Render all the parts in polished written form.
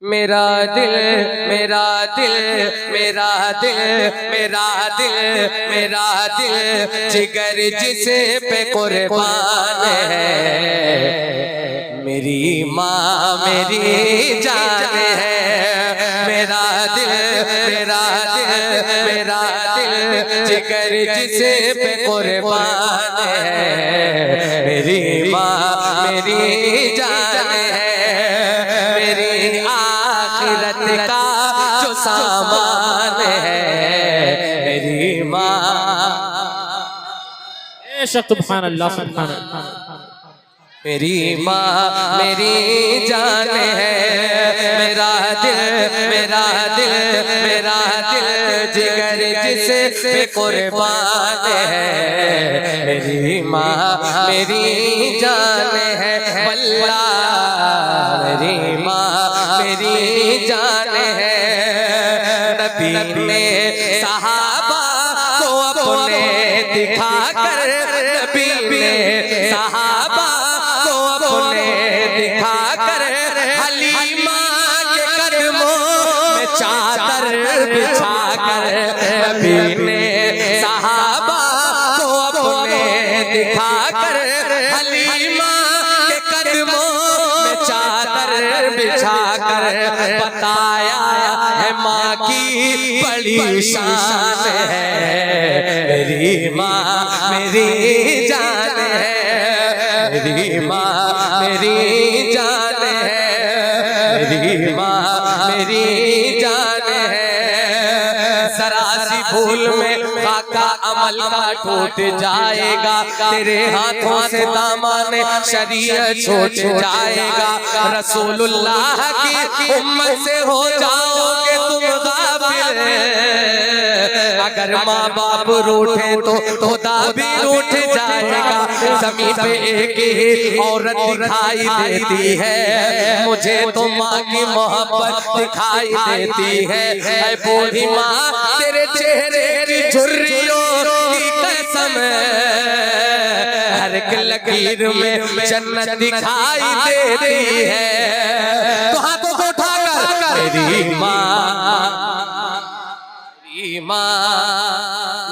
मेरा दिल मेरा दिल मेरा दिल मेरा दिल मेरा दिल जिगर जिसे पे कुर्बान है। मेरी माँ मेरी जान है। मेरा दिल मेरा दिल मेरा दिल जिगर जिसे पे कुर्बान है। मेरी माँ मेरी जान है। मेरी आखिरत का जो सामान है मेरी माँ। सुभान अल्लाह सुभान अल्लाह। मेरी माँ मेरी जान है। मेरा दिल मेरा दिल मेरा दिल जिगर जिसे पे कुर्बान है। मेरी माँ मेरी जान है। वल्लाह मेरी माँ मेरी जान है। नबी ने सहाबा को अपने दिखाकर नबी ने सहाबा को अपने दिखाकर हलीमा के कदमों में चादर बिछाकर नबी ने सहाबा को अपने दिखाकर हलीमा के कदमों में चादर बिछाकर बताया है माँ की बड़ी शान है। मेरी माँ मेरी जान है। मेरी माँ मेरी जान है। मेरी माँ मेरी जान है। जरा सी भूल में खाका अमल का टूट जाएगा। तेरे हाथों से दामन शरीयत छूट जाएगा। रसूलुल्लाह की उम्मत से हो जाओगे तुम गाफिल। अगर माँ बाप रूठे तो खुदा भी रूठ जाएगा। ज़मीन पे एक ही औरत दिखाई देती है। मुझे तो माँ की मोहब्बत दिखाई देती है। ऐ बूढ़ी माँ तेरे चेहरे की झुर्रियों की कसम हर एक लकीर में जन्नत दिखाई देती है। तो हाथों को उठाकर मेरी माँ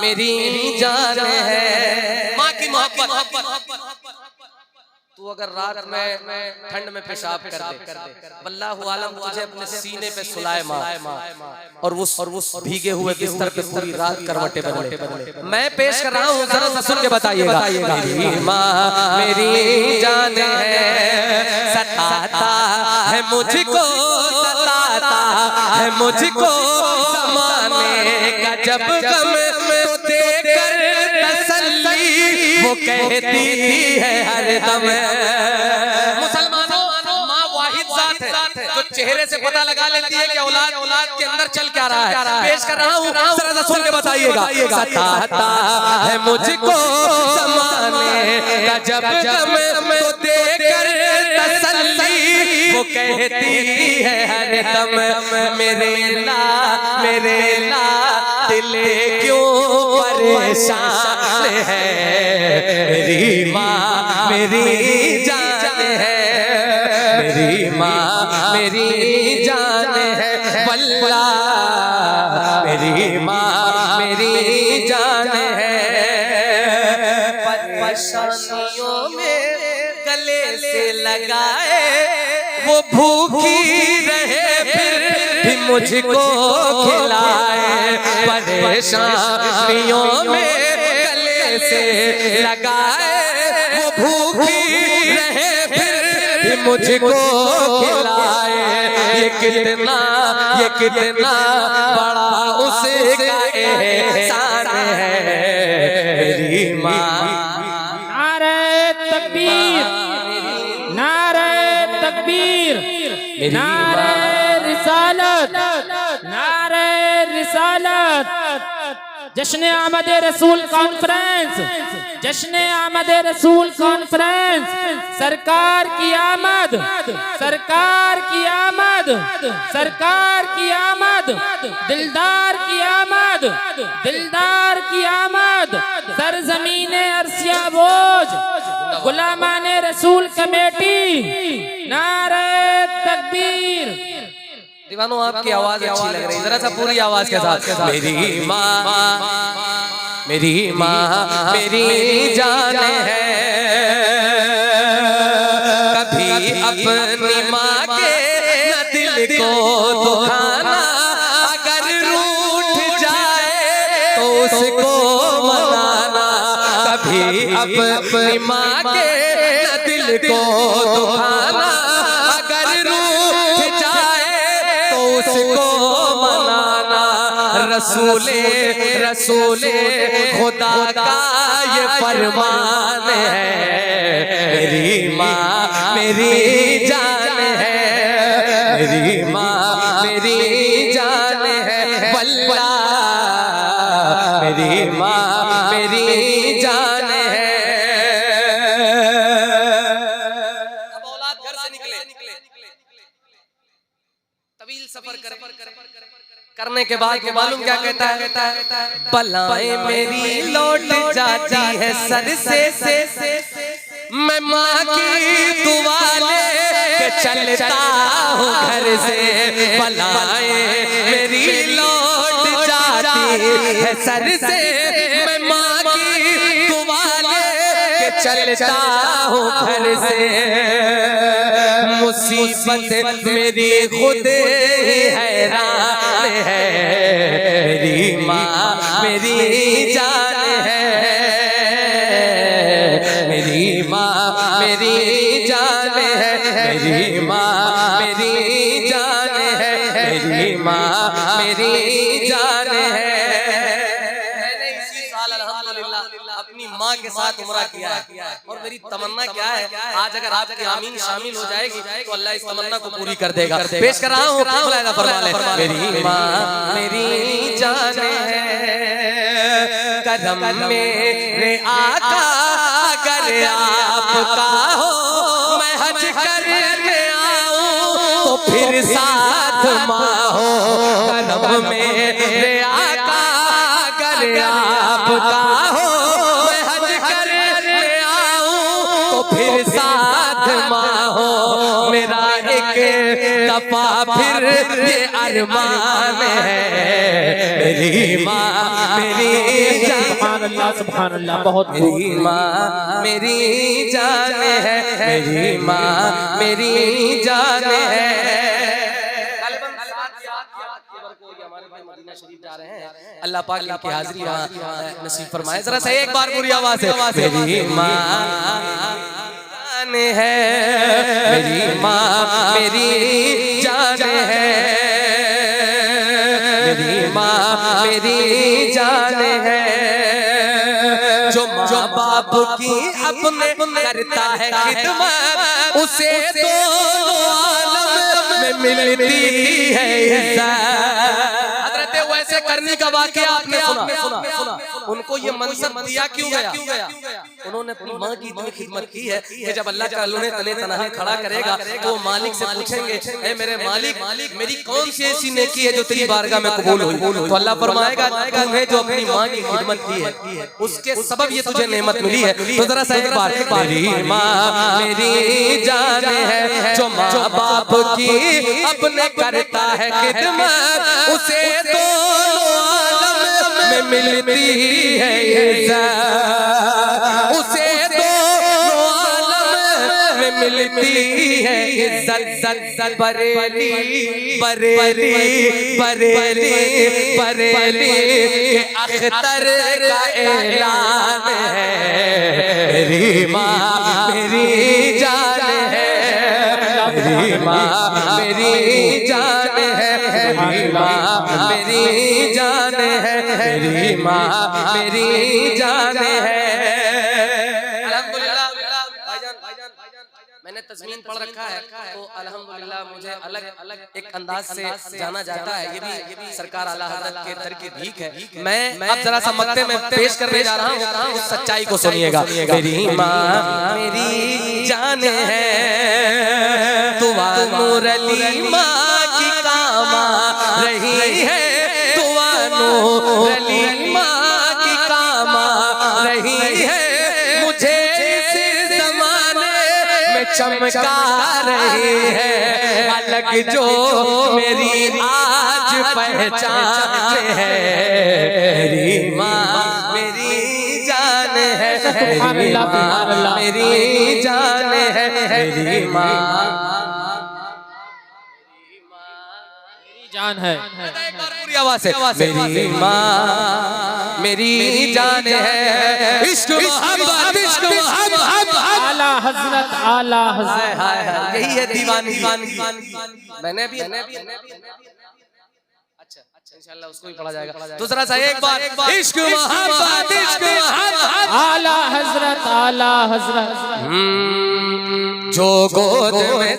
मेरी जान है। माँ की मोहब्बत। तू अगर रात में ठंड में पेशाब कर दे वल्लाहु आलम तुझे अपने सीने पे सुलाए माँ और उस भीगे हुए बिस्तर पे पूरी रात करवटे बदले। मैं पेश कर रहा हूँ जरा सा सुन के बताइएगा। मेरी माँ मेरी जान है। सताता है मुझको सताता है मुझको ज़माने का जब गम तो देकर तसल्ली वो कहती है हर दम। मुसलमानों माँ वाहिद जात है जो चेहरे से पता लगा लेती है कि औलाद के अंदर चल क्या रहा है। पेश कर रहा हूँ जरा सा सुन के बताइएगा। सताता है मुझको ज़माने का जब गम तो देकर तसल्ली वो कहती है हर दम। मेरे ला दिल क्यों परेशान है। मेरी माँ मेरी जान है। मेरी माँ मेरी जान है। वल्लाह मेरी माँ मेरी जान है। परेशानियों में गले से लगाए वो भूखी रहे फिर भी मुझको खिलाए। परेशानियों में गले से लगाए वो भूखी रहे फिर भी मुझको खिलाए। ये कितना बड़ा उसका एहसान है। मेरी माँ। नारे तकबीर नारे तकबीर नारे रिसालत नारे रिसालत। जश्न आमद रसूल कॉन्फ्रेंस जश्न आमद रसूल कॉन्फ्रेंस। सरकार की आमद सरकार की आमद सरकार की आमद। दिलदार की आमद दिलदार की आमद। सरजमीने अर्सिया बोझ गुलामाने रसूल कमेटी। नारे तकबीर दीवानों आपकी आवाज अच्छी लग रही है, जरा सा पूरी आवाज के साथ। मेरी माँ मेरी जान है, कभी अपनी माँ के न दिल को दुखाना, अगर रूठ जाए तो उसको मनाना, कभी अपनी माँ के न दिल को दुखाना, अगर रूठ जाए तो उसको मनाना। रसूले खुदा का ये फरमान है, मेरी माँ मेरी जान है, मेरी माँ मेरी जान है, वल्लाह मेरी माँ मेरी जान है। अब औलाद घर से निकले, तवील सफर करने के बाद मालूम क्या कहता है, बलाएं मेरी लौट जाती है सर से, मैं माँ की दुआ लेके चलता हूँ घर से, बलाएं मेरी लौट जाती है सर से, मैं माँ की दुआ लेके चलता हूँ घर से, मुसीबत मेरी खुद ही हैरान है, मेरी माँ मेरी जान है, मेरी माँ मेरी जान है, मेरी माँ मेरी जान है, मेरी माँ मेरी जान है। मैंने इसी साल अल्हम्दुलिल्लाह अपनी माँ के साथ उम्रा किया है, और मेरी तमन्ना क्या है, आज अगर आपकी आमीन शामिल हो जाएगी तो अल्लाह इस तमन्ना को पूरी कर देगा। पेश कर रहा हूँ, मेरी माँ मेरी जान है, कदम मेरे आका अगर आपका हो, मैं हज करने आऊं तो फिर साथ माँ हो, कदम मेरे आका अगर आपका हो, मैं हज करने आऊं तो फिर साथ माँ हो, मेरा एक दफा फिर ये अरमान है, मेरी माँ मेरी जान, सुभान अल्लाह, बहुत मेरी माँ मेरी जान है, मेरी माँ मेरी जान है। मदीना शरीफ जा रहे हैं, अल्लाह पाक इनकी हाजिरी नसीब फरमाए। जरा सा एक बार पूरी आवाज से, मेरी माँ जान है, मेरी माँ मेरी जान है, मेरी माँ मेरी जान है, जो बाप की अपने करता है खिदमत, उसे दोनों आलम में मिलती है इज्जत। हज़रत वैसे करनी का वाक़या आपने सुना, उनको ये मंसब दिया क्यों गया? उन्होंने अपनी माँ की इतनी खिदमत की है कि जब अल्लाह का उन्हें तने तनहा खड़ा करेगा तो मालिक से पूछेंगे, ऐ मेरे मालिक, मेरी कौन सी ऐसी नेकी है जो तेरी बारगाह में कबूल हुई? तो अल्लाह फरमाएगा, तुम्हें जो अपनी माँ की खिदमत की है उसके सबब ये तुझे नेमत मिली है। तो जरा सा एक बार, मेरी माँ मेरी जान है, जो माँ बाप की अपने करता है खिदमत, उसे दोनों आलम में मिलती है इज्जत, उसे दोनों आलम में मिलती है इज्जत। बरेली बरेली बरेली बरेली के अख्तर का ऐलान है, मेरी माँ मेरी जान है, मेरी माँ मेरी जान है, मेरी माँ मेरी जान है, मेरी माँ मेरी जान है। अल्हम्दुलिल्लाह मैंने तज़मीन पढ़ रखा है तो अल्हम्दुलिल्लाह मुझे अलग अलग एक अंदाज से जाना जाता है, ये भी सरकार आला हज़रत के दर की भीख है। मैं अब जरा सा मक्ते में पेश करने जा रहा हूँ, उस सच्चाई को सुनिएगा। मेरी माँ मेरी जान है, दुआ नूरली माँ की काम रही है, दुआ नूरली माँ की काम रही है, मुझे इस ज़माने में चमक चमका रही है, अलग जो मेरी आज पहचान है। मेरी माँ मेरी जान है, मेरी माँ मेरी जान है, मेरी माँ जान है। पूरी आवाज से मेरी माँ मेरी जान है। इश्क मोहब्बत इश्क मोहब्बत आला हजरत आला हजरत। हाय हाय यही है दीवानगी। मैंने भी अच्छा इंशाल्लाह उसको भी पढ़ा जाएगा। दूसरा सा एक बार इश्क मोहब्बत इश्क मोहब्बत आला हजरत आला हजरत। जो गोद में